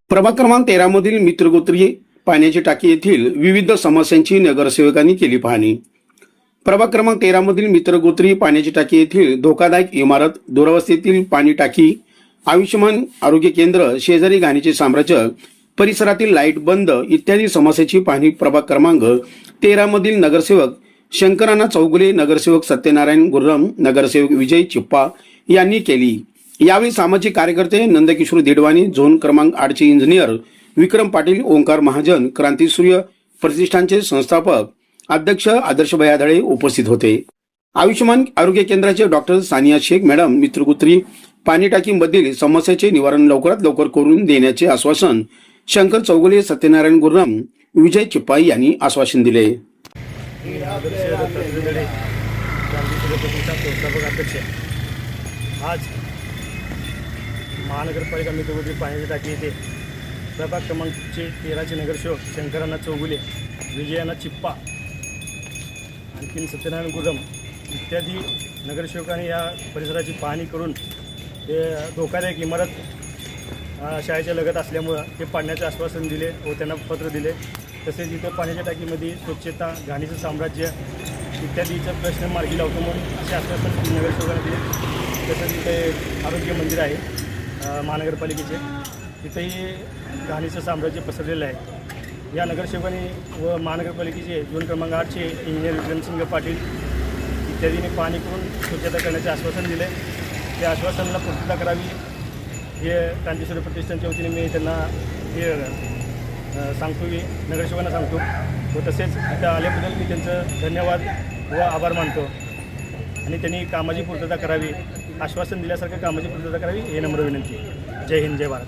प्रभाग क्रमांक 13 मधील मित्रगोत्री पाण्याची टाकी येथील विविध समस्यांची नगरसेवकांनी केली पाहणी। प्रभाग क्रमांक 13 मधील मित्रगोत्री पाण्याची टाकी येथील धोकादायक इमारत, दुरावस्थेतील पाणी टाकी, आयुष्यमान आरोग्य केंद्र, शेजारी घाणीचे साम्राज्य, परिसरातील लाईट बंद इत्यादी समस्याची पाहणी प्रभाग क्रमांक 13 मधील नगरसेवक शंकराना चौगुले, नगरसेवक सत्यनारायण गुर्रम, नगरसेवक विजय चिप्पा यांनी केली। यावेळी सामाजिक कार्यकर्ते नंदकिशोर देडवानी, झोन क्रमांक 8चे इंजिनियर विक्रम पाटील, ओंकार महाजन, क्रांतीसूर्य प्रतिष्ठानचे संस्थापक अध्यक्ष आदर्श भयादळे उपस्थित होते। आयुष्यमान आरोग्य केंद्राचे डॉक्टर सानिया शेख मॅडम मित्रगोत्री पाणी टाकीमधील समस्याचे निवारण लवकरात लवकर करून देण्याचे आश्वासन शंकर चौगुले, सत्यनारायण गुर्रम, विजय चिप्पा यांनी आश्वासन दिले। आज महानगरपालिका मित्रगोत्री पाण्याची टाकी येथे प्रभाग क्रमांक 13चे नगरसेवक शंकराना चौगुले, विजयाना चिप्पा, आणखीन सत्यनारायण गुर्रम इत्यादी नगरसेवकांनी या परिसराची पाहणी करून ते धोकादायक इमारत शाळेच्या लगत असल्यामुळं ते पाडण्याचे आश्वासन दिले व त्यांना पत्र दिले। तसेच इथं पाण्याच्या टाकीमध्ये स्वच्छता, घाणीचं साम्राज्य इत्यादीचा प्रश्न मार्गी लावतो म्हणून असे आश्वासन नगरसेवकांना दिले। तसंच इथे आरोग्य मंदिर आहे महानगरपालिकेचे, तिथेही घाणीचं साम्राज्य पसरलेलं आहे। या नगरसेवकांनी व महानगरपालिकेचे झोन क्रमांक 8चे इंजिनियर विक्रमसिंग पाटील इत्यादींनी पाहणी करून स्वच्छता करण्याचे आश्वासन दिले। त्या आश्वासनाला पूर्तता करावी हे क्रांतीसूर्य प्रतिष्ठानच्या वतीने मी त्यांना हे सांगतो की नगरसेवकांना सांगतो व तसेच इथं आल्याबद्दल मी त्यांचं धन्यवाद व आभार मानतो आणि त्यांनी कामाची पूर्तता करावी, आश्वासन दिल्यासारखं कामाची पूर्तता करावी हे नम्र विनंती। जय हिंद, जय भारत।